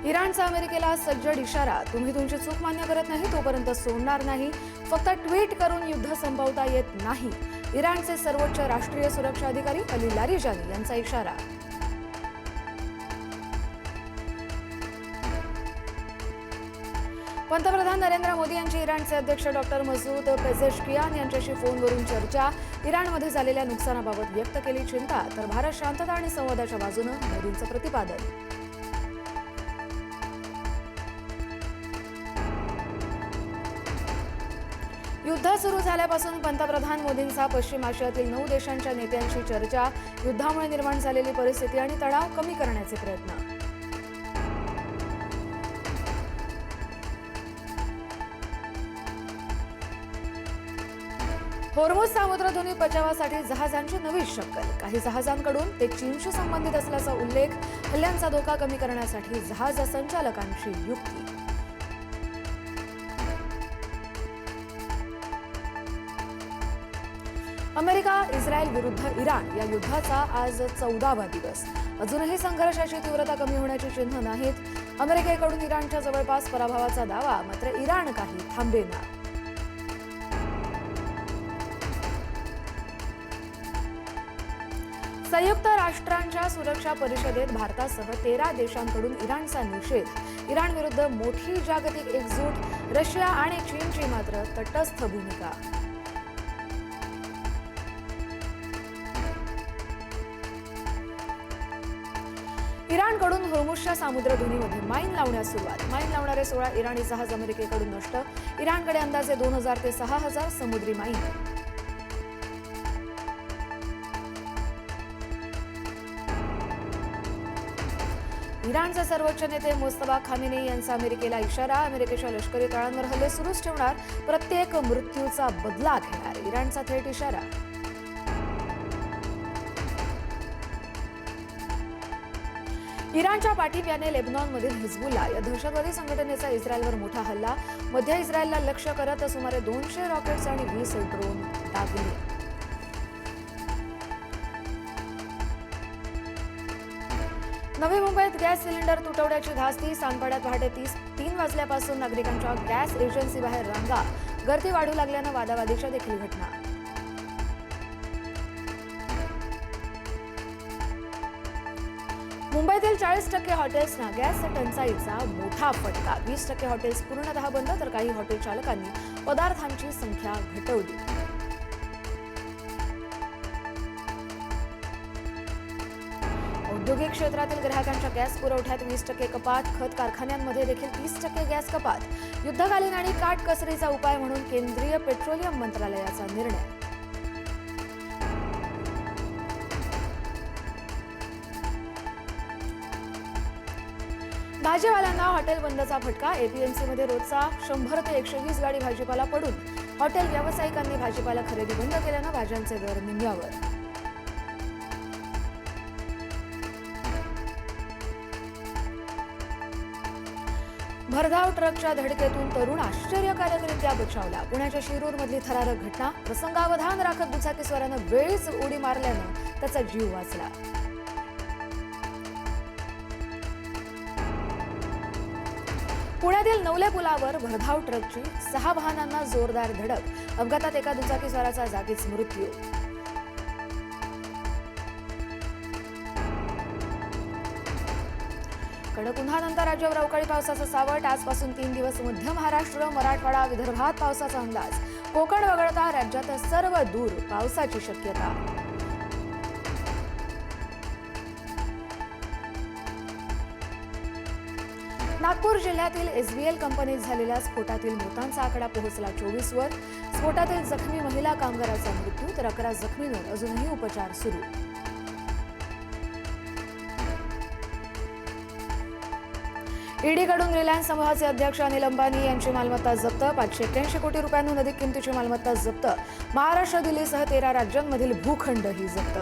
इराणचा अमेरिकेला सज्जड इशारा, तुम्ही तुमची चूक मान्य करत नाही तोपर्यंत सोडणार नाही. फक्त ट्विट करून युद्ध संपवता येत नाही. इराणचे सर्वोच्च राष्ट्रीय सुरक्षा अधिकारी अली लारिजानी यांचा इशारा. पंतप्रधान नरेंद्र मोदी यांची इराणचे अध्यक्ष डॉक्टर मसूद पेझेशकियान यांच्याशी फोनवरून चर्चा. इराणमध्ये झालेल्या नुकसानाबाबत व्यक्त केली चिंता, तर भारत शांतता आणि संवादाच्या बाजूनं मोदींचं प्रतिपादन. युद्ध सुरू झाल्यापासून पंतप्रधान मोदींचा पश्चिम आशियातील 9 देशांच्या नेत्यांशी चर्चा. युद्धामुळे निर्माण झालेली परिस्थिती आणि तणाव कमी करण्याचे प्रयत्न. होर्मुझ सामुद्रधुनी बचावासाठी जहाजांची नवी शक्कल. काही जहाजांकडून ते चीनशी संबंधित असल्याचा उल्लेख. हल्ल्यांचा धोका कमी करण्यासाठी जहाज संचालकांची युक्ती. अमेरिका इस्रायल विरुद्ध इराण या युद्धाचा आज 14वा दिवस. अजूनही संघर्षाची तीव्रता कमी होण्याची चिन्ह नाहीत. अमेरिकेकडून इराणच्या जवळपास पराभवाचा दावा, मात्र इराण काही थांबेना. संयुक्त राष्ट्रांच्या सुरक्षा परिषदेत भारतासह 13 देशांकडून इराणचा निषेध. इराण विरुद्ध मोठी जागतिक एकजूट. रशिया आणि चीनची मात्र तटस्थ भूमिका. इराणकडून होर्मुझच्या सामुद्रधुनीमध्ये माईन लावण्यास सुरुवात. माईन लावणारे 16 इराणी जहाज अमेरिकेकडून नष्ट. इराणकडे अंदाजे 2000 ते 6000 समुद्री माईन. इराणचे सर्वोच्च नेते मुस्तफा खामेनी यांचा अमेरिकेला इशारा. अमेरिकेच्या लष्करी तळांवर हल्ले सुरूच ठेवणार, प्रत्येक मृत्यूचा बदला घेणार. इराणचा थेट इशारा. इराणच्या पाठिंब्याने लेबनॉनमधील हिजबुल्ला या दहशतवादी संघटनेचा इस्रायलवर मोठा हल्ला. मध्य इस्रायलला लक्ष्य करत सुमारे 200 रॉकेट्स आणि 20 ड्रोन डागले. नवी मुंबईत गॅस सिलेंडर तुटवड्याची धास्ती. सांडपाड्यात पहाटे 3 वाजल्यापासून नागरिकांच्या गॅस एजन्सी बाहेर रांगा. गर्दी वाढू लागल्यानं वादावादीच्या देखील घटना. मुंबईतील 40% हॉटेल्सना गॅस टंचाईचा मोठा फटका. 20% हॉटेल्स पूर्णतः बंद, तर काही हॉटेल चालकांनी पदार्थांची संख्या घटवली. औद्योगिक क्षेत्रातील ग्राहकांच्या गॅस पुरवठ्यात 20% कपात. खत कारखान्यांमध्ये देखील 30% गॅस कपात. युद्धकालीन आणि काटकसरीचा उपाय म्हणून केंद्रीय पेट्रोलियम मंत्रालयाचा निर्णय. भाजीवाल्यांना हॉटेल बंदचा फटका. एपीएमसीमध्ये रोजचा 100 ते 120 गाडी भाजीपाला पडून. हॉटेल व्यावसायिकांनी भाजीपाला खरेदी बंद केल्यानं भाज्यांचे दर निम्म्यावर. भरधाव ट्रकच्या धडकेतून तरुण आश्चर्यकारकरित्या बचावला. पुण्याच्या शिरूरमधली थरारक घटना. प्रसंगावधान राखत दुचाकीस्वारानं वेळीच उडी मारल्यानं त्याचा जीव वाचला. पुण्यातील नवले पुलावर भरधाव ट्रकची 6 वाहनांना जोरदार धडक. अपघातात एका दुचाकीस्वाराचा जागीच मृत्यू. कडक उन्हानंतर राज्यावर अवकाळी पावसाचं सावट. आजपासून 3 दिवस मध्य महाराष्ट्र, मराठवाडा, विदर्भात पावसाचा अंदाज. कोकण वगळता राज्यात सर्व दूर पावसाची शक्यता. नागपूर जिल्ह्यातील एसबीएल कंपनीत झालेल्या स्फोटातील मृतांचा आकडा पोहोचला 24 वर. स्फोटातील जखमी महिला कामगाराचा मृत्यू, तर 11 जखमींवर अजूनही उपचार सुरू. ईडीकडून रिलायन्स समूहाचे अध्यक्ष अनिल अंबानी यांची मालमत्ता जप्त. 581 कोटी रुपयांहून अधिक किमतीची मालमत्ता जप्त. महाराष्ट्र, दिल्लीसह 13 राज्यांमधील भूखंडही जप्त.